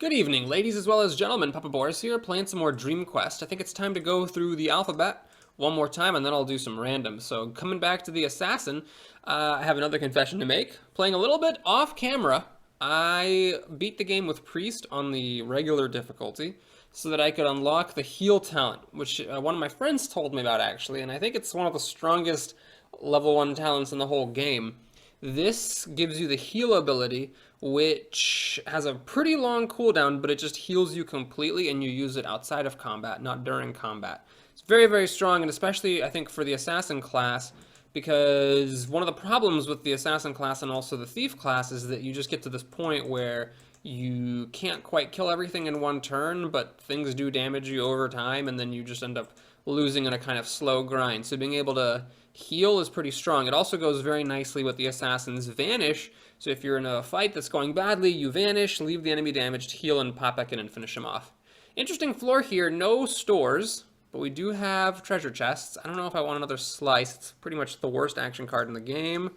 Good evening, ladies as well as gentlemen. Papa Boris here, playing some more Dream Quest. I think it's time to go through the alphabet one more time, and then I'll do some random. So, coming back to the assassin, I have another confession to make. Playing a little bit off camera, I beat the game with Priest on the regular difficulty so that I could unlock the heal talent, which one of my friends told me about actually, and I think it's one of the strongest level 1 talents in the whole game. This gives you the heal ability, which has a pretty long cooldown, but it just heals you completely and you use it outside of combat, not during combat. It's very, very strong, and especially, I think, for the assassin class, because one of the problems with the assassin class and also the thief class is that you just get to this point where you can't quite kill everything in one turn, but things do damage you over time, and then you just end up losing in a kind of slow grind. So being able to heal is pretty strong. It also goes very nicely with the assassin's vanish. So if you're in a fight that's going badly, you vanish, leave the enemy damaged, heal, and pop back in and finish him off. Interesting floor here, no stores, but we do have treasure chests. I don't know if I want another slice. It's pretty much the worst action card in the game.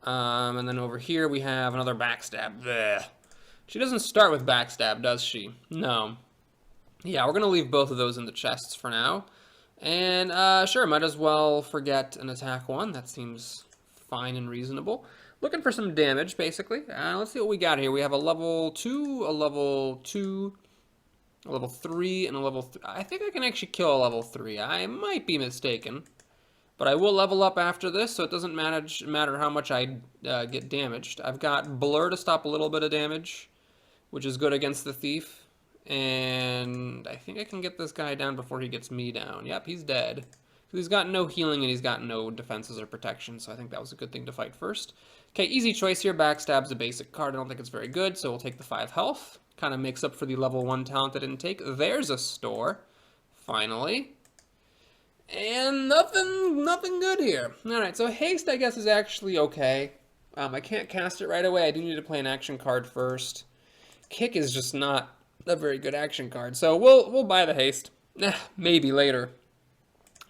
And then over here we have another backstab. Blech. She doesn't start with backstab, does she? No. Yeah, we're going to leave both of those in the chests for now. And sure, might as well forget an attack one. That seems fine and reasonable. Looking for some damage, basically. Let's see what we got here. We have a level 2, a level 2, a level 3, and a level 3. I think I can actually kill a level 3. I might be mistaken. But I will level up after this, so it doesn't matter how much I get damaged. I've got Blur to stop a little bit of damage, which is good against the thief. And I think I can get this guy down before he gets me down. Yep, he's dead. He's got no healing and he's got no defenses or protection, so I think that was a good thing to fight first. Okay, easy choice here. Backstab's a basic card. I don't think it's very good, so we'll take the 5 health. Kind of makes up for the level 1 talent I didn't take. There's a store. Finally. And nothing good here. Alright, so haste, I guess, is actually okay. I can't cast it right away. I do need to play an action card first. Kick is just not a very good action card, so we'll buy the haste. Maybe later.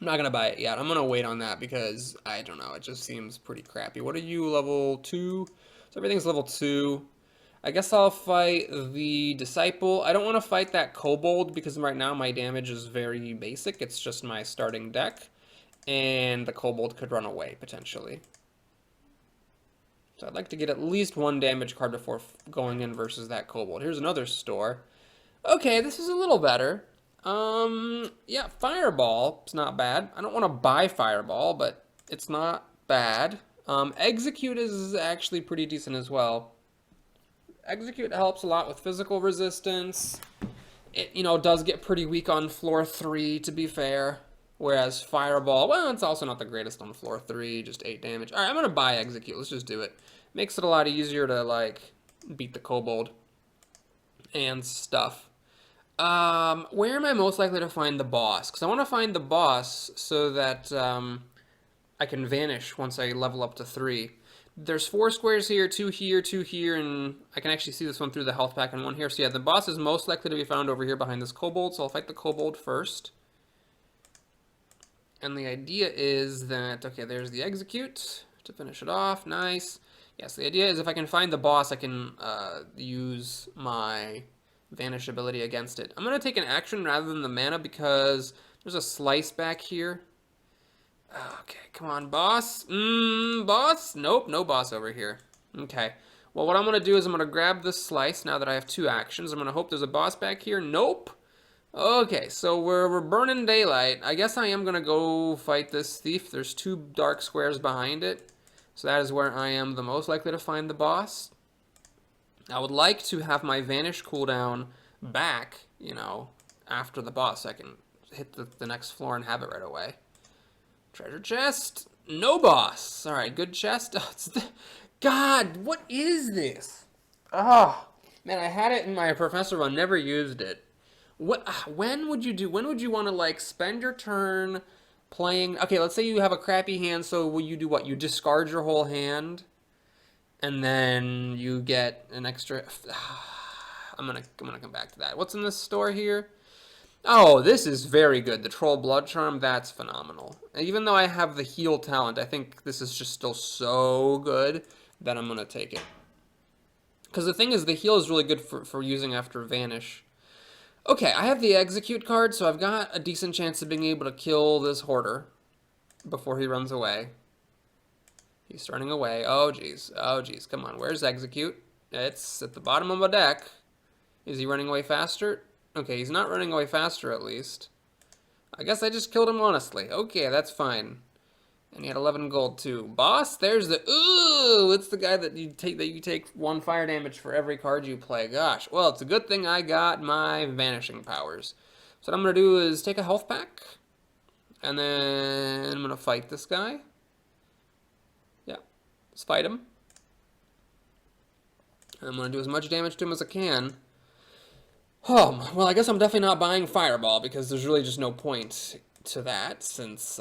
I'm not gonna buy it yet. I'm gonna wait on that because I don't know. It just seems pretty crappy. What are you, level 2? So everything's level 2. I guess I'll fight the Disciple. I don't want to fight that Kobold because right now my damage is very basic. It's just my starting deck, and the Kobold could run away potentially. So I'd like to get at least 1 damage card before going in versus that Kobold. Here's another store. Okay, this is a little better. Yeah, Fireball, it's not bad. I don't want to buy Fireball, but it's not bad. Execute is actually pretty decent as well. Execute helps a lot with physical resistance. It, does get pretty weak on floor 3, to be fair. Whereas Fireball, well, it's also not the greatest on floor 3, just 8 damage. Alright, I'm gonna buy Execute, let's just do it. Makes it a lot easier to, like, beat the Kobold and stuff. Where am I most likely to find the boss? Because I want to find the boss so that I can vanish once I level up to 3. There's 4 squares here, 2 here, 2 here, and I can actually see this one through the health pack and 1 here. So yeah, the boss is most likely to be found over here behind this Kobold, so I'll fight the Kobold first. And the idea is that, okay, there's the Execute to finish it off. Nice. Yes, the idea is if I can find the boss, I can use my Vanish ability against it. I'm going to take an action rather than the mana because there's a slice back here. Okay, come on, boss. Boss? Nope, no boss over here. Okay. Well, what I'm going to do is I'm going to grab this slice now that I have 2 actions. I'm going to hope there's a boss back here. Nope. Okay, so we're burning daylight. I guess I am going to go fight this thief. There's 2 dark squares behind it. So that is where I am the most likely to find the boss. I would like to have my Vanish cooldown back, after the boss. I can hit the next floor and have it right away. Treasure chest. No boss. Alright, good chest. Oh, God, what is this? Oh, man, I had it in my professor run, never used it. When would you want to, like, spend your turn playing... Okay, let's say you have a crappy hand, so will you do what? You discard your whole hand? And then you get an extra... I'm gonna come back to that. What's in this store here? Oh, this is very good. The Troll Blood Charm, that's phenomenal. Even though I have the heal talent, I think this is just still so good that I'm gonna take it. Because the thing is, the heal is really good for using after Vanish. Okay, I have the Execute card, so I've got a decent chance of being able to kill this Hoarder before he runs away. He's running away. Oh, jeez. Oh, jeez. Come on. Where's Execute? It's at the bottom of my deck. Is he running away faster? Okay, he's not running away faster, at least. I guess I just killed him honestly. Okay, that's fine. And he had 11 gold, too. Boss, there's the... Ooh! It's the guy that you take 1 fire damage for every card you play. Gosh. Well, it's a good thing I got my vanishing powers. So what I'm going to do is take a health pack. And then I'm going to fight this guy. Yeah. Let's fight him. I'm going to do as much damage to him as I can. Oh, well, I guess I'm definitely not buying Fireball because there's really just no point to that since,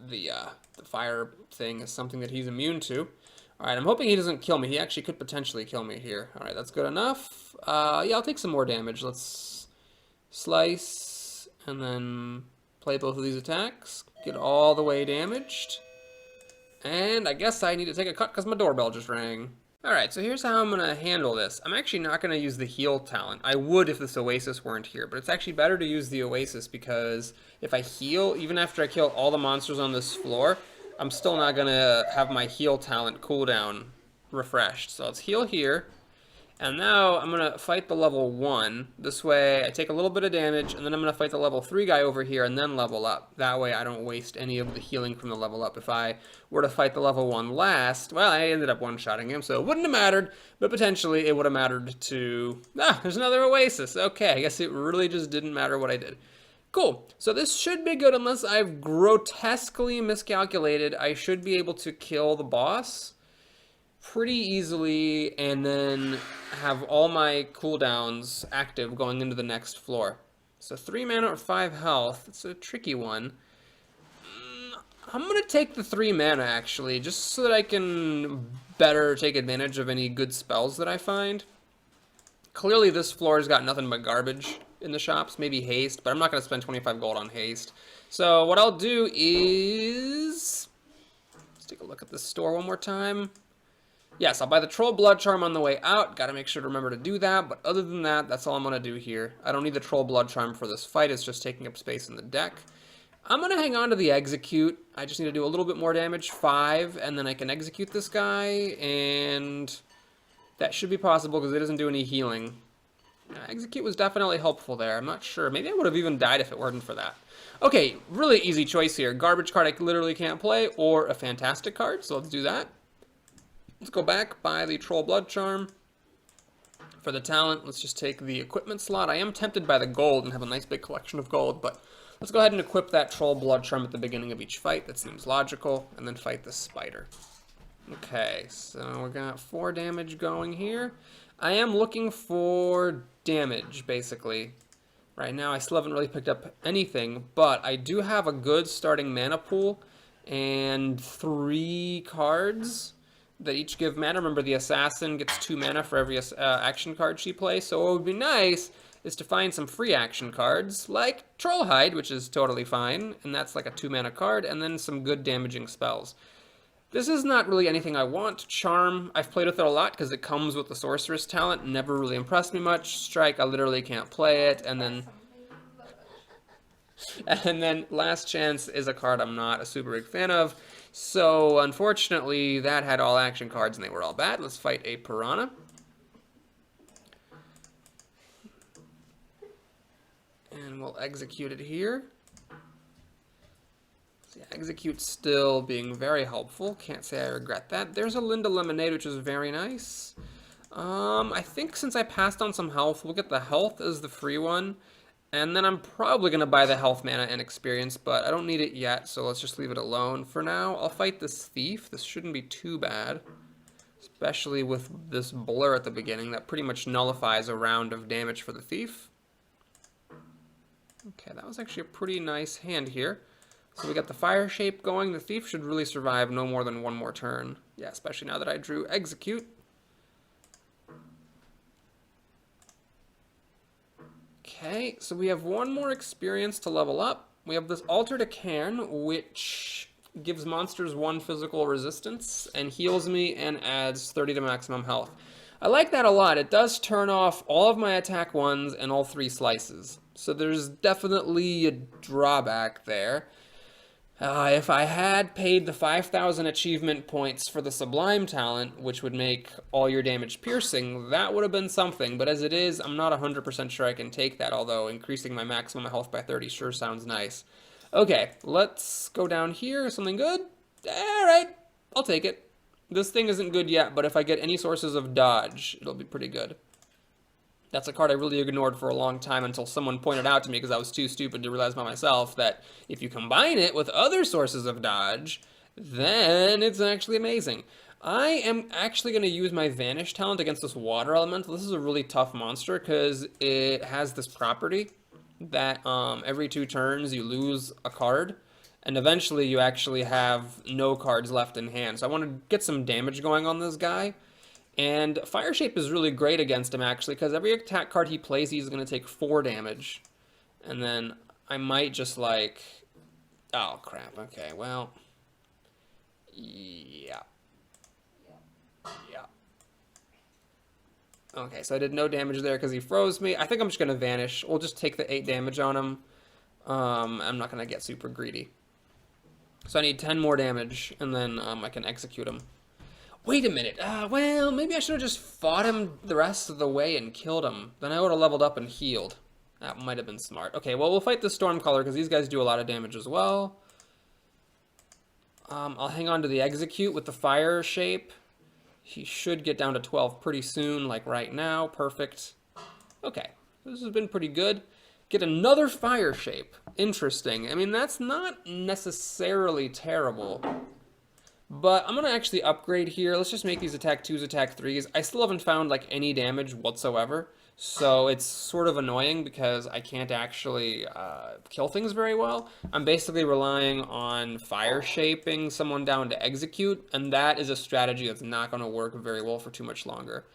yeah, the fire thing is something that he's immune to. Alright, I'm hoping he doesn't kill me. He actually could potentially kill me here. Alright, that's good enough. Yeah, I'll take some more damage. Let's slice and then play both of these attacks. Get all the way damaged. And I guess I need to take a cut because my doorbell just rang. Alright, so here's how I'm going to handle this. I'm actually not going to use the heal talent. I would if this Oasis weren't here, but it's actually better to use the Oasis because if I heal, even after I kill all the monsters on this floor, I'm still not going to have my heal talent cooldown refreshed. So let's heal here. And now I'm going to fight the level 1. This way I take a little bit of damage, and then I'm going to fight the level 3 guy over here and then level up. That way I don't waste any of the healing from the level up. If I were to fight the level 1 last, well, I ended up one-shotting him, so it wouldn't have mattered, but potentially it would have mattered to... Ah, there's another Oasis. Okay, I guess it really just didn't matter what I did. Cool. So this should be good unless I've grotesquely miscalculated. I should be able to kill the boss pretty easily and then have all my cooldowns active going into the next floor. So 3 mana or 5 health. It's a tricky one. I'm going to take the 3 mana actually, just so that I can better take advantage of any good spells that I find. Clearly this floor has got nothing but garbage in the shops, maybe haste, but I'm not going to spend 25 gold on haste. So what I'll do is... Let's take a look at the store one more time. Yes, I'll buy the Troll Blood Charm on the way out. Gotta make sure to remember to do that, but other than that, that's all I'm gonna do here. I don't need the Troll Blood Charm for this fight, it's just taking up space in the deck. I'm gonna hang on to the Execute. I just need to do a little bit more damage, 5, and then I can execute this guy, and that should be possible because it doesn't do any healing. Execute was definitely helpful there, I'm not sure. Maybe I would have even died if it weren't for that. Okay, really easy choice here. Garbage card I literally can't play, or a fantastic card, so let's do that. Let's go back, buy the Troll Blood Charm. For the talent, let's just take the equipment slot. I am tempted by the gold and have a nice big collection of gold, but let's go ahead and equip that Troll Blood Charm at the beginning of each fight. That seems logical. And then fight the spider. Okay, so we got 4 damage going here. I am looking for damage, basically. Right now, I still haven't really picked up anything, but I do have a good starting mana pool and 3 cards that each give mana. Remember, the assassin gets 2 mana for every action card she plays, so what would be nice is to find some free action cards, like Trollhide, which is totally fine, and that's like a 2 mana card, and then some good damaging spells. This is not really anything I want. Charm, I've played with it a lot because it comes with the Sorceress talent, never really impressed me much. Strike, I literally can't play it, and then Last Chance is a card I'm not a super big fan of. So, unfortunately, that had all action cards and they were all bad. Let's fight a Piranha. And we'll execute it here. So, yeah, execute still being very helpful. Can't say I regret that. There's a Linda Lemonade, which is very nice. I think since I passed on some health, we'll get the health as the free one. And then I'm probably going to buy the health mana and experience, but I don't need it yet, so let's just leave it alone for now. I'll fight this thief. This shouldn't be too bad, especially with this blur at the beginning. That pretty much nullifies a round of damage for the thief. Okay, that was actually a pretty nice hand here. So we got the fire shape going. The thief should really survive no more than 1 more turn. Yeah, especially now that I drew execute. Okay, so we have 1 more experience to level up. We have this Altar to Cairn, which gives monsters 1 physical resistance, and heals me and adds 30 to maximum health. I like that a lot. It does turn off all of my attack 1s and all 3 slices. So there's definitely a drawback there. If I had paid the 5,000 achievement points for the Sublime talent, which would make all your damage piercing, that would have been something. But as it is, I'm not 100% sure I can take that, although increasing my maximum health by 30 sure sounds nice. Okay, let's go down here. Something good? Alright, I'll take it. This thing isn't good yet, but if I get any sources of dodge, it'll be pretty good. That's a card I really ignored for a long time until someone pointed out to me, because I was too stupid to realize by myself, that if you combine it with other sources of dodge, then it's actually amazing. I am actually going to use my Vanish talent against this water elemental. This is a really tough monster because it has this property that every 2 turns you lose a card, and eventually you actually have no cards left in hand. So I want to get some damage going on this guy. And Fire Shape is really great against him, actually, because every attack card he plays, he's going to take 4 damage. And then I might just, like... Oh, crap. Okay, well... Yeah. Okay, so I did no damage there because he froze me. I think I'm just going to Vanish. We'll just take the 8 damage on him. I'm not going to get super greedy. So I need 10 more damage, and then I can execute him. Wait a minute. Well, maybe I should have just fought him the rest of the way and killed him. Then I would have leveled up and healed. That might have been smart. Okay, well, we'll fight the Stormcaller because these guys do a lot of damage as well. I'll hang on to the Execute with the Fire Shape. He should get down to 12 pretty soon, like right now. Perfect. Okay, this has been pretty good. Get another Fire Shape. Interesting. I mean, that's not necessarily terrible. But I'm going to actually upgrade here. Let's just make these attack 2s, attack 3s. I still haven't found, like, any damage whatsoever. So it's sort of annoying because I can't actually kill things very well. I'm basically relying on Fire Shaping someone down to Execute, and that is a strategy that's not going to work very well for too much longer.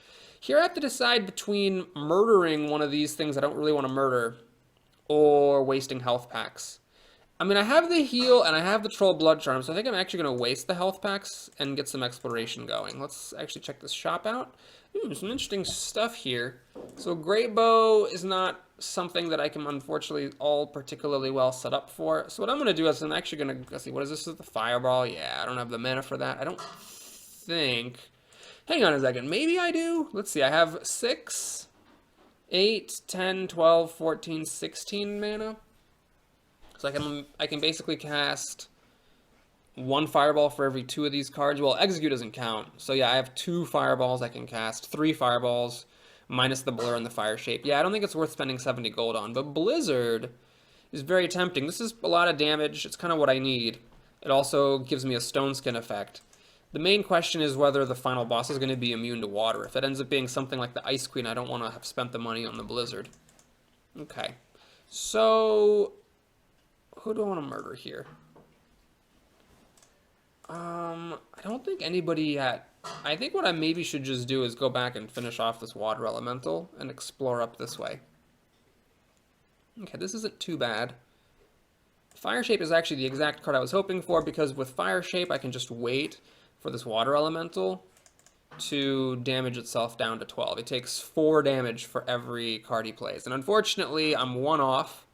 Here I have to decide between murdering one of these things I don't really want to murder or wasting health packs. I mean, I have the heal and I have the Troll Blood Charm, so I think I'm actually going to waste the health packs and get some exploration going. Let's actually check this shop out. Ooh, some interesting stuff here. So Great Bow is not something that I can unfortunately all particularly well set up for. So what I'm going to do is I'm actually going to, let's see, what is this? Is the Fireball? Yeah, I don't have the mana for that. I don't think. Hang on a second. Maybe I do. Let's see. I have 6, 8, 10, 12, 14, 16 mana. So I can basically cast 1 Fireball for every 2 of these cards. Well, Execute doesn't count. So yeah, I have 2 Fireballs I can cast, 3 Fireballs, minus the Blur and the Fire Shape. Yeah, I don't think it's worth spending 70 gold on, but Blizzard is very tempting. This is a lot of damage. It's kind of what I need. It also gives me a Stone Skin effect. The main question is whether the final boss is going to be immune to water. If it ends up being something like the Ice Queen, I don't want to have spent the money on the Blizzard. Okay, so... who do I want to murder here? I don't think anybody yet. I think what I maybe should just do is go back and finish off this water elemental and explore up this way. Okay, this isn't too bad. Fire Shape is actually the exact card I was hoping for, because with Fire Shape I can just wait for this water elemental to damage itself down to 12. It takes 4 damage for every card he plays. And unfortunately, I'm 1 off.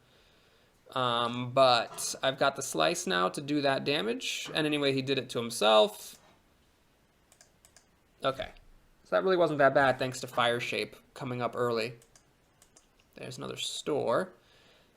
But I've got the Slice now to do that damage, and anyway, he did it to himself. Okay, so that really wasn't that bad thanks to Fire Shape coming up early. There's another store.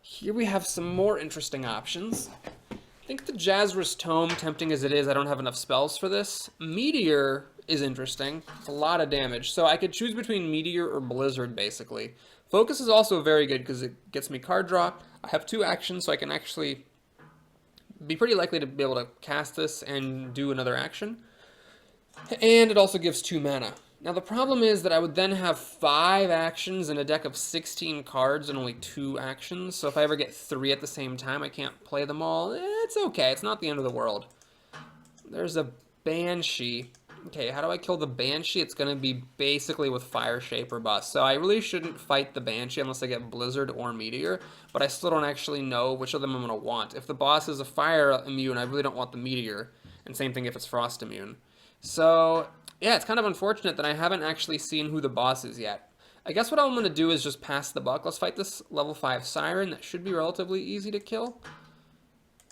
Here we have some more interesting options. I think the Jazzer's Tome, tempting as it is, I don't have enough spells for this. Meteor is interesting. It's a lot of damage, so I could choose between Meteor or Blizzard, basically. Focus is also very good because it gets me card draw. I have 2 actions, so I can actually be pretty likely to be able to cast this and do another action. And it also gives 2 mana. Now the problem is that I would then have 5 actions in a deck of 16 cards and only 2 actions. So if I ever get 3 at the same time, I can't play them all. It's okay, it's not the end of the world. There's a Banshee. Okay, how do I kill the Banshee? It's going to be basically with Fire Shape or Bust. So I really shouldn't fight the Banshee unless I get Blizzard or Meteor, but I still don't actually know which of them I'm going to want. If the boss is a Fire immune, I really don't want the Meteor, and same thing if it's Frost immune. So, yeah, it's kind of unfortunate that I haven't actually seen who the boss is yet. I guess what I'm going to do is just pass the buck. Let's fight this level 5 Siren. That should be relatively easy to kill.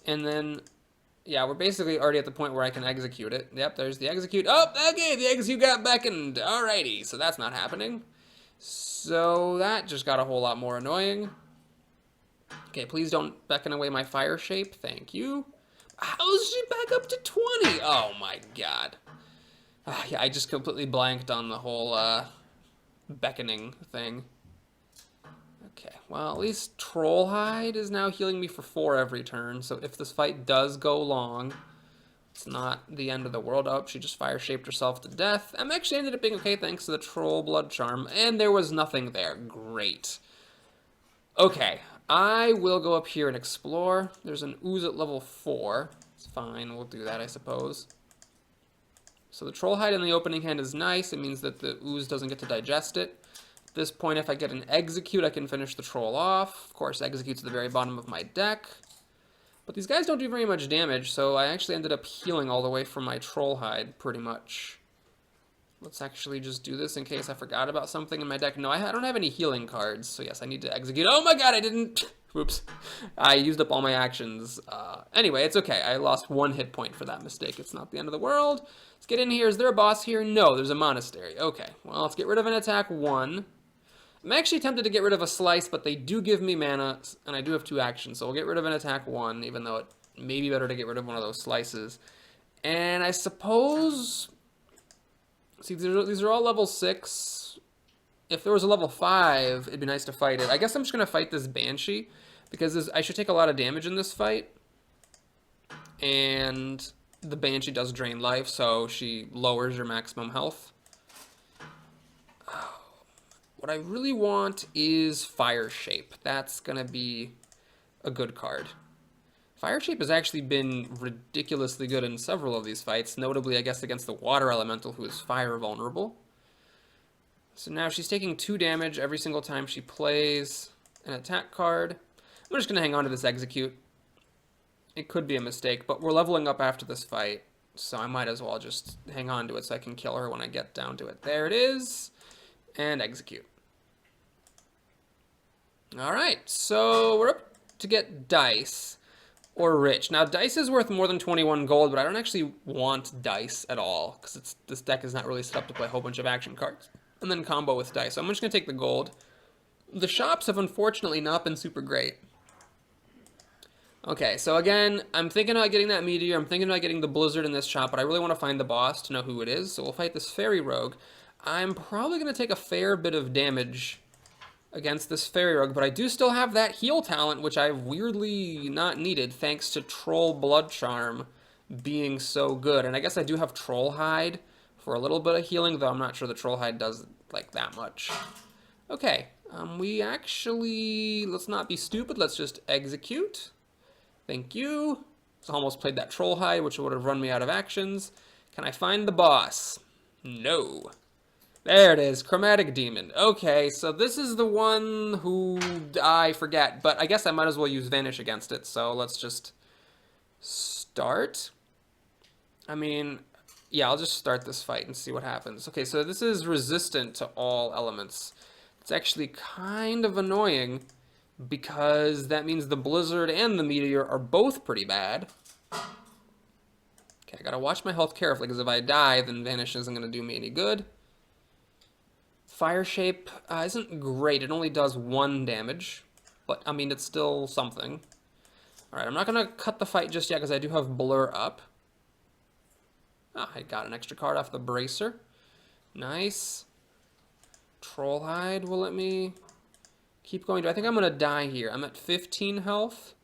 And then... yeah, we're basically already at the point where I can execute it. Yep, there's the execute. Oh, okay, the execute got beckoned. Alrighty, so that's not happening. So that just got a whole lot more annoying. Okay, please don't beckon away my Fire Shape. Thank you. How's she back up to 20? Oh my god. Yeah, I just completely blanked on the whole beckoning thing. Okay, well, at least Trollhide is now healing me for 4 every turn, so if this fight does go long, it's not the end of the world. Oh, she just fire-shaped herself to death. I'm actually ended up being okay thanks to the Troll Blood Charm, and there was nothing there. Great. Okay, I will go up here and explore. There's an ooze at level 4. It's fine, we'll do that, I suppose. So the Trollhide in the opening hand is nice. It means that the ooze doesn't get to digest it. At this point, if I get an execute, I can finish the troll off. Of course, execute's at the very bottom of my deck. But these guys don't do very much damage, so I actually ended up healing all the way from my Trollhide, pretty much. Let's actually just do this in case I forgot about something in my deck. No, I don't have any healing cards, so yes, I need to execute. Oh my god, I didn't... Oops. I used up all my actions. Anyway, it's okay. I lost 1 hit point for that mistake. It's not the end of the world. Let's get in here. Is there a boss here? No, there's a monastery. Okay, well, let's get rid of an attack 1. I'm actually tempted to get rid of a slice, but they do give me mana, and I do have 2 actions, so we'll get rid of an attack 1, even though it may be better to get rid of one of those slices. And I suppose... see, these are all level 6. If there was a level 5, it'd be nice to fight it. I guess I'm just going to fight this Banshee, because I should take a lot of damage in this fight. And the Banshee does drain life, so she lowers your maximum health. What I really want is Fire Shape. That's going to be a good card. Fire Shape has actually been ridiculously good in several of these fights, notably, I guess, against the Water Elemental, who is fire vulnerable. So now she's taking 2 damage every single time she plays an attack card. I'm just going to hang on to this Execute. It could be a mistake, but we're leveling up after this fight, so I might as well just hang on to it so I can kill her when I get down to it. There it is, and Execute. Alright, so we're up to get Dice, or Rich. Now, Dice is worth more than 21 gold, but I don't actually want Dice at all, because this deck is not really set up to play a whole bunch of action cards, and then combo with Dice. So I'm just going to take the gold. The shops have unfortunately not been super great. Okay, so again, I'm thinking about getting that Meteor, I'm thinking about getting the Blizzard in this shop, but I really want to find the boss to know who it is, so we'll fight this Fairy Rogue. I'm probably going to take a fair bit of damage against this Fairy Rogue, but I do still have that heal talent, which I've weirdly not needed, thanks to Troll Blood Charm being so good. And I guess I do have Trollhide for a little bit of healing, though I'm not sure the Trollhide does, like, that much. Okay, we actually... let's not be stupid, let's just execute. Thank you. So almost played that Trollhide, which would have run me out of actions. Can I find the boss? No. There it is, Chromatic Demon. Okay, so this is the one who I forget, but I guess I might as well use Vanish against it, so let's just start. I mean, yeah, I'll just start this fight and see what happens. Okay, so this is resistant to all elements. It's actually kind of annoying, because that means the Blizzard and the Meteor are both pretty bad. Okay, I gotta watch my health carefully, because if I die, then Vanish isn't gonna do me any good. Fire Shape isn't great. It only does 1 damage, but, I mean, it's still something. Alright, I'm not going to cut the fight just yet because I do have Blur up. Ah, I got an extra card off the Bracer. Nice. Trollhide will let me keep going. I think I'm going to die here. I'm at 15 health.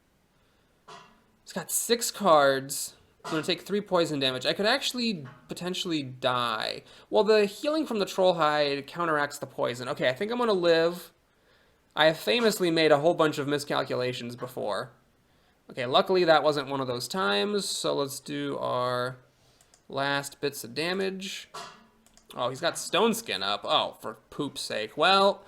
It's got 6 cards. I'm going to take 3 poison damage. I could actually potentially die. Well, the healing from the Trollhide counteracts the poison. Okay, I think I'm going to live. I have famously made a whole bunch of miscalculations before. Okay, luckily that wasn't one of those times, so let's do our Last bits of damage. Oh, he's got Stone Skin up. Oh, for poop's sake. Well,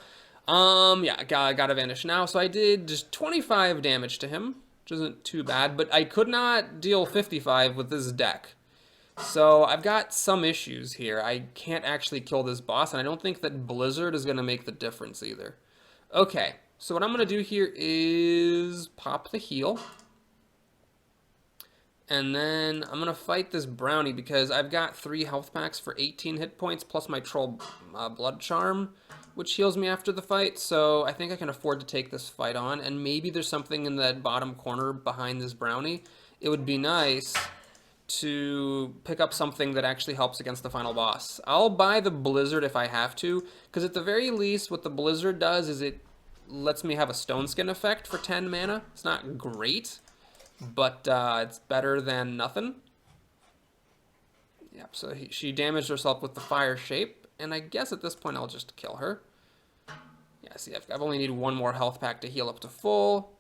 yeah, gotta vanish now. So I did just 25 damage to him, which isn't too bad, but I could not deal 55 with this deck. So I've got some issues here. I can't actually kill this boss, and I don't think that Blizzard is going to make the difference either. Okay, so what I'm going to do here is pop the heal. And then I'm going to fight this brownie because I've got 3 health packs for 18 hit points plus my troll blood charm, which heals me after the fight. So I think I can afford to take this fight on. And maybe there's something in that bottom corner behind this brownie. It would be nice to pick up something that actually helps against the final boss. I'll buy the Blizzard if I have to, because at the very least what the Blizzard does is it lets me have a Stone Skin effect for 10 mana. It's not great, but it's better than nothing. Yep, so she damaged herself with the fire shape, and I guess at this point I'll just kill her. Yeah, see, I've only need 1 more health pack to heal up to full.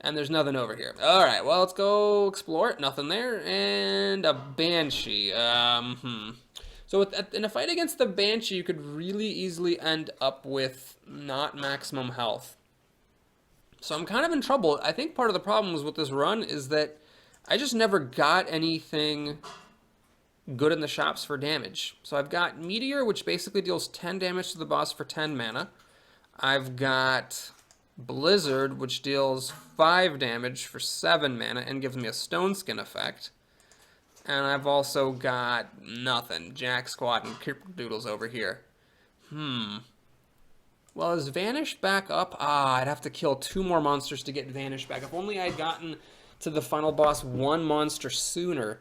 And there's nothing over here. All right, well, let's go explore it. Nothing there. And a Banshee. So in a fight against the Banshee, you could really easily end up with not maximum health. So I'm kind of in trouble. I think part of the problem with this run is that I just never got anything good in the shops for damage. So I've got Meteor, which basically deals 10 damage to the boss for 10 mana. I've got Blizzard, which deals 5 damage for 7 mana and gives me a Stone Skin effect. And I've also got nothing. Jack Squad and Doodles over here. Well, is Vanish back up? I'd have to kill 2 more monsters to get Vanish back. If only I'd gotten to the final boss 1 monster sooner.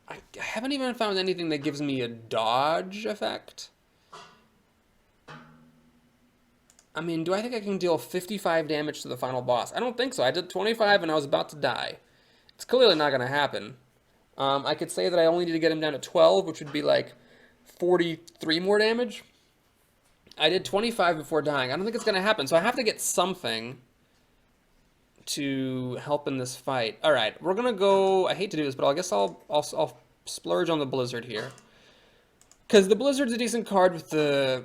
I haven't even found anything that gives me a dodge effect. I mean, do I think I can deal 55 damage to the final boss? I don't think so. I did 25 and I was about to die. It's clearly not going to happen. I could say that I only need to get him down to 12, which would be like 43 more damage. I did 25 before dying. I don't think it's going to happen, so I have to get something to help in this fight. All right, we're going to go... I hate to do this, but I guess I'll splurge on the Blizzard here. Because the Blizzard's a decent card with the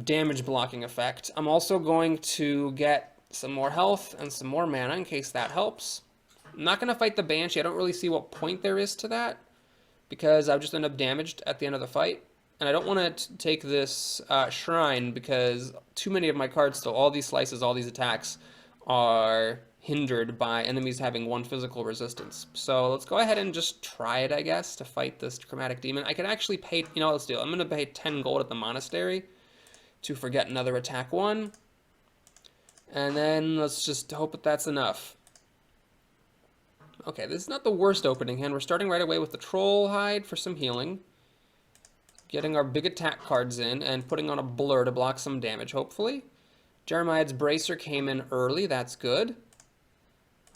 damage blocking effect. I'm also going to get some more health and some more mana in case that helps. I'm not going to fight the Banshee. I don't really see what point there is to that because I'll just end up damaged at the end of the fight. And I don't want to take this shrine because too many of my cards still, all these slices, all these attacks are hindered by enemies having 1 physical resistance. So let's go ahead and just try it, I guess, to fight this Chromatic Demon. I could actually pay, you know what, let's do it. I'm going to pay 10 gold at the monastery to forget another attack 1. And then let's just hope that that's enough. Okay, this is not the worst opening hand. We're starting right away with the Troll Hide for some healing. Getting our big attack cards in and putting on a Blur to block some damage, hopefully. Jeremiah's Bracer came in early. That's good.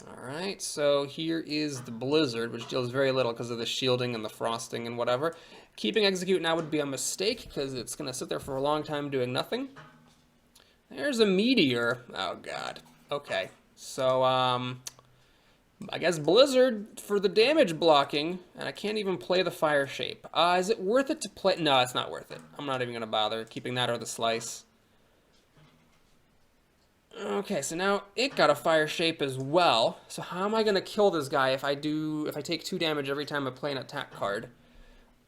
Alright, so here is the Blizzard, which deals very little because of the shielding and the frosting and whatever. Keeping Execute now would be a mistake because it's going to sit there for a long time doing nothing. There's a Meteor. Oh, God. Okay, so, I guess Blizzard for the damage blocking, and I can't even play the Fire Shape. Is it worth it to play? No, it's not worth it. I'm not even going to bother keeping that or the Slice. Okay, so now it got a Fire Shape as well. So how am I going to kill this guy if I take 2 damage every time I play an attack card?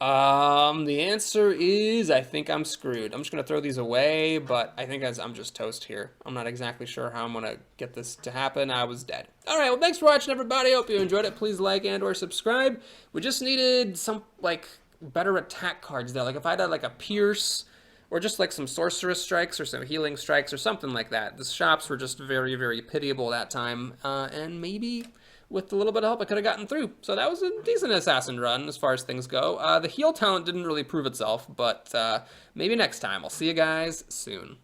The answer is I think I'm screwed. I'm just going to throw these away, but I think I'm just toast here. I'm not exactly sure how I'm going to get this to happen. I was dead. All right, well, thanks for watching, everybody. Hope you enjoyed it. Please like and or subscribe. We just needed some, like, better attack cards there. Like, if I had, like, a Pierce or just, like, some Sorceress Strikes or some Healing Strikes or something like that. The shops were just very, very pitiable that time, and maybe with a little bit of help, I could have gotten through. So that was a decent assassin run as far as things go. The heal talent didn't really prove itself, but maybe next time. I'll see you guys soon.